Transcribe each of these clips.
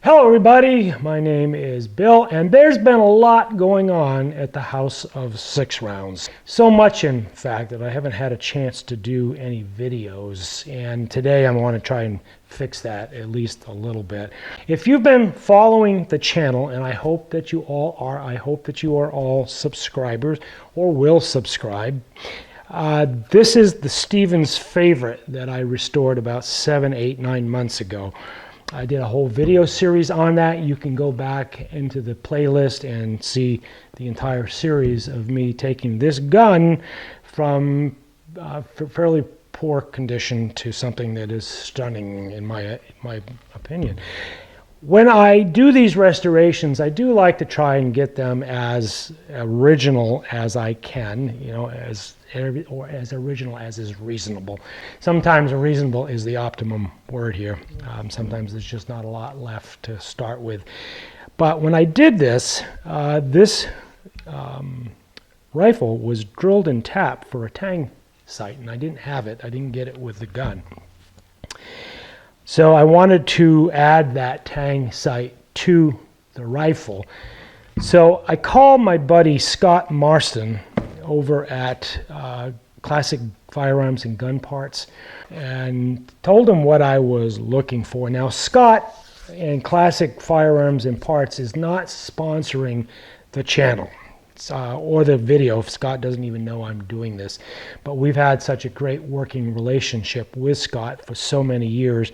Hello everybody, my name is Bill, and there's been a lot going on at the house of SixRounds. So much, in fact, that I haven't had a chance to do any videos, and today I want to try and fix that at least a little bit. If you've been following the channel, and I hope that you all are, I hope that you are all subscribers or will subscribe. This is the Stevens favorite that I restored about 7, 8, 9 months ago. I did a whole video series on that. You can go back into the playlist and see the entire series of me taking this gun from fairly poor condition to something that is stunning in my opinion. When I do these restorations, I do like to try and get them as original as I can, you know, as original as is reasonable. Sometimes reasonable is the optimum word here. Sometimes there's just not a lot left to start with. But when I did this, rifle was drilled and tapped for a Tang sight, and I didn't have it. I didn't get it with the gun. So I wanted to add that Tang sight to the rifle. So I called my buddy Scott Marston over at Classic Firearms and Gun Parts and told him what I was looking for. Now, Scott and Classic Firearms and Parts is not sponsoring the channel or the video. Scott doesn't even know I'm doing this, but we've had such a great working relationship with Scott for so many years.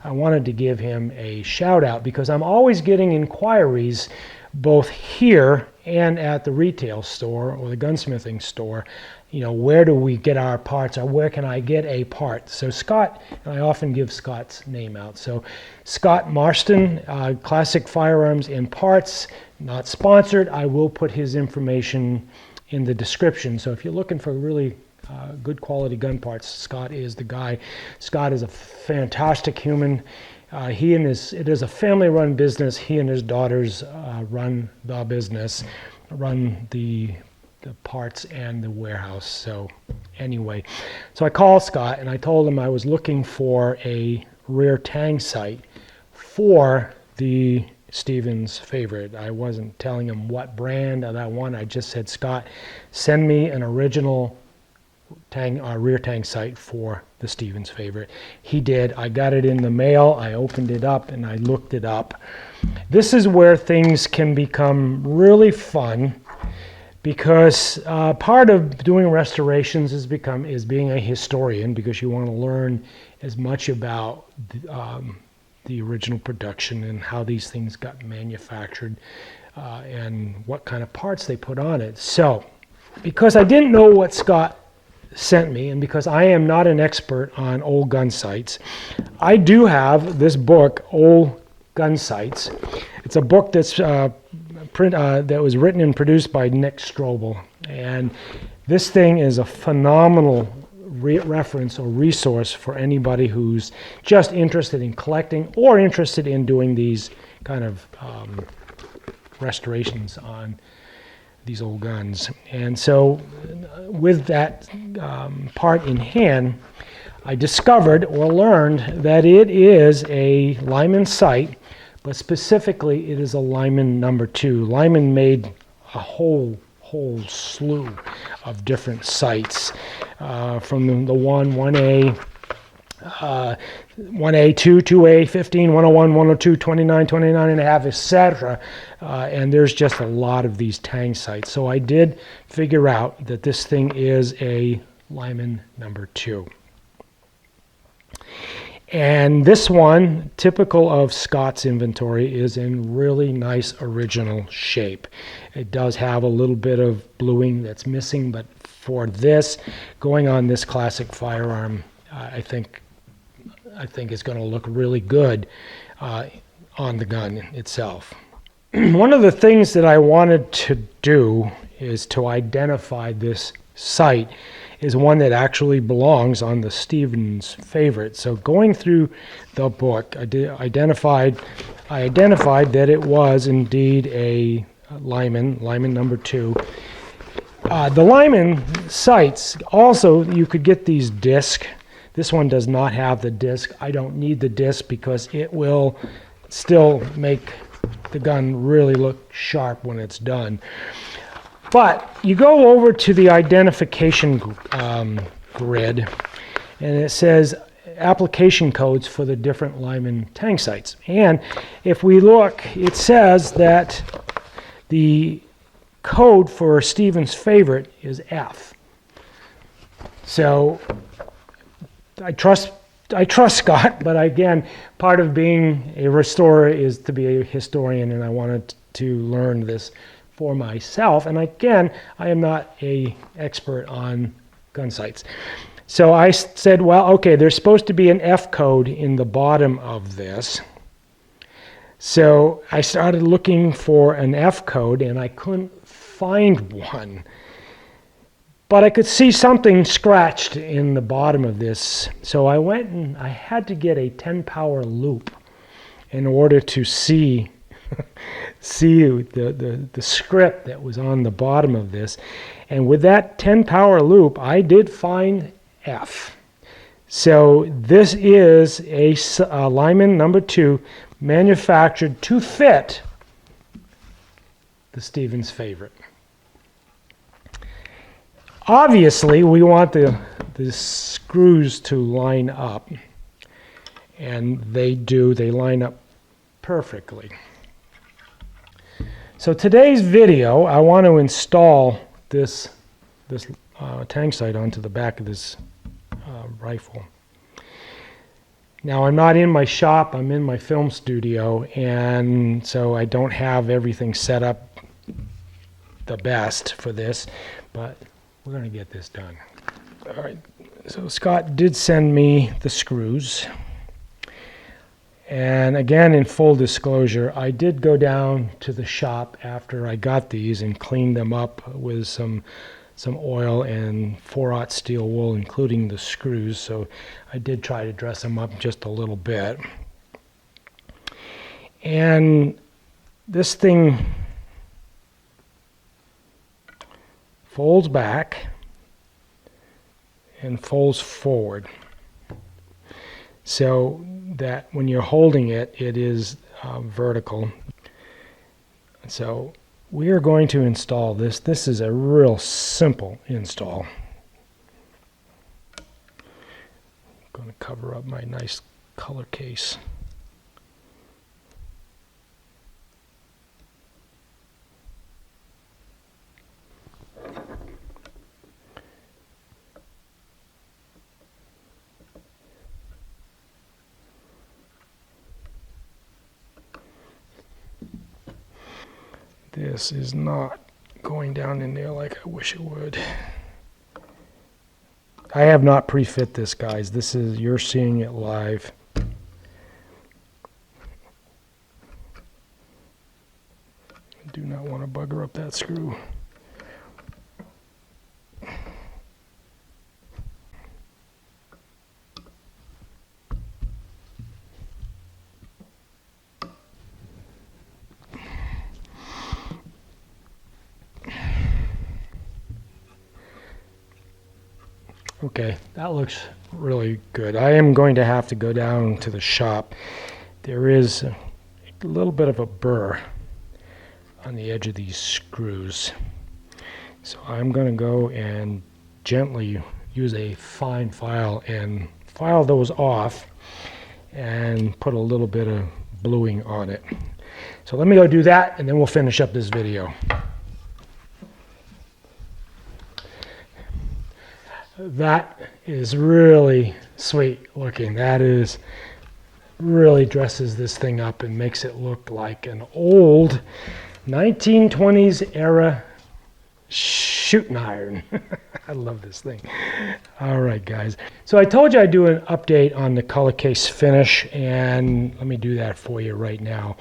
I wanted to give him a shout out because I'm always getting inquiries both here and at the retail store or the gunsmithing store. You know, where do we get our parts, or where can I get a part? So Scott, and I often give Scott's name out. So Scott Marston, Classic Firearms and Parts, not sponsored. I will put his information in the description. So if you're looking for really good quality gun parts, Scott is the guy. Scott is a fantastic human. It is a family-run business. He and his daughters run the business, run the parts and the warehouse. So anyway, so I called Scott and I told him I was looking for a rear Tang sight for the Stevens favorite. I wasn't telling him what brand of that one. I just said, Scott, send me an original Tang rear Tang sight for the Stevens favorite. He did. I got it in the mail. I opened it up and I looked it up. This is where things can become really fun, because part of doing restorations is being a historian, because you want to learn as much about the original production and how these things got manufactured and what kind of parts they put on it. So because I didn't know what Scott sent me, and because I am not an expert on old gun sights, I do have this book, Old Gun Sights. It's a book that's that was written and produced by Nick Strobel, and this thing is a phenomenal reference or resource for anybody who's just interested in collecting or interested in doing these kind of restorations on these old guns. And so with that part in hand, I discovered or learned that it is a Lyman sight, but specifically it is a Lyman number 2. Lyman made a whole slew of different sights, from the 1A, 1A, 2, 2A, 15, 101, 102, 29, 29 and a half, etc. And there's just a lot of these Tang sights. So I did figure out that this thing is a Lyman number 2. And this one, typical of Scott's inventory, is in really nice original shape. It does have a little bit of bluing that's missing, but for this, going on this classic firearm, I think it's going to look really good on the gun itself. One of the things that I wanted to do is to identify this sight is one that actually belongs on the Stevens favorite. So going through the book, I identified that it was indeed a Lyman number 2. The Lyman sights, also you could get these disc. This one does not have the disc. I don't need the disc because it will still make the gun really look sharp when it's done. But you go over to the identification grid, and it says application codes for the different Lyman Tang sights. And if we look, it says that the code for Stephen's favorite is F. So I trust Scott, but again, part of being a restorer is to be a historian, and I wanted to learn this for myself. And again, I am not an expert on gun sights. So I said, well, okay, there's supposed to be an F code in the bottom of this. So I started looking for an F code, and I couldn't find one. But I could see something scratched in the bottom of this. So I went and I had to get a 10 power loop in order to see the script that was on the bottom of this. And with that 10 power loop, I did find F. So this is a Lyman number 2 manufactured to fit the Stephen's favorite. Obviously, we want the screws to line up, and they do. They line up perfectly. So today's video, I want to install this Tang sight onto the back of this rifle. Now, I'm not in my shop. I'm in my film studio, and so I don't have everything set up the best for this, but we're going to get this done. All right, so Scott did send me the screws. And again, in full disclosure, I did go down to the shop after I got these and cleaned them up with some oil and 4/0 steel wool, including the screws. So I did try to dress them up just a little bit. And this thing folds back and folds forward, so that when you're holding it, it is vertical. So we are going to install this. This is a real simple install. I'm going to cover up my nice color case. This is not going down in there like I wish it would. I have not pre-fit this, guys. This is, you're seeing it live. I do not want to bugger up that screw. Okay, that looks really good. I am going to have to go down to the shop. There is a little bit of a burr on the edge of these screws. So I'm going to go and gently use a fine file and file those off and put a little bit of bluing on it. So let me go do that, and then we'll finish up this video. That is really sweet looking. That is really dresses this thing up and makes it look like an old 1920s era shooting iron. I love this thing. All right, guys. So I told you I'd do an update on the color case finish, and let me do that for you right now.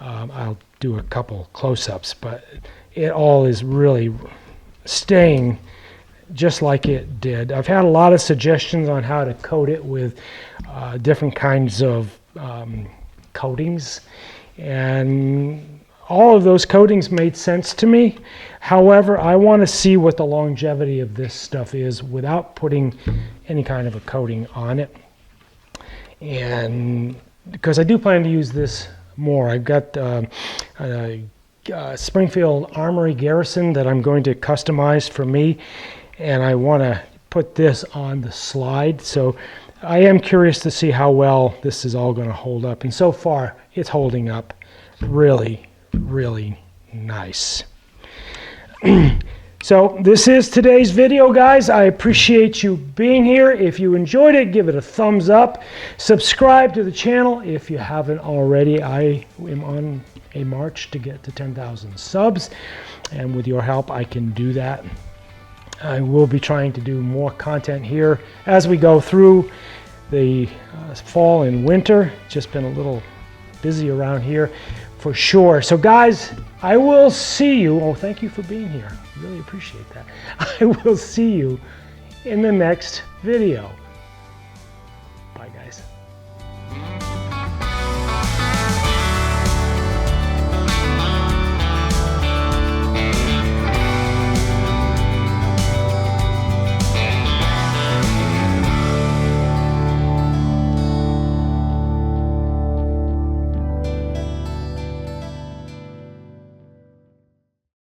I'll do a couple close-ups, but it all is really staying just like it did. I've had a lot of suggestions on how to coat it with different kinds of coatings, and all of those coatings made sense to me. However, I want to see what the longevity of this stuff is without putting any kind of a coating on it, and because I do plan to use this more. I've got a Springfield Armory Garrison that I'm going to customize for me, and I want to put this on the slide. So I am curious to see how well this is all going to hold up, and so far it's holding up really, really nice. So this is today's video, guys. I appreciate you being here. If you enjoyed it, give it a thumbs up. Subscribe to the channel if you haven't already. I am on a march to get to 10,000 subs, and with your help I can do that. I will be trying to do more content here as we go through the fall and winter. Just been a little busy around here for sure. So guys, I will see you. Oh, thank you for being here. Really appreciate that. I will see you in the next video.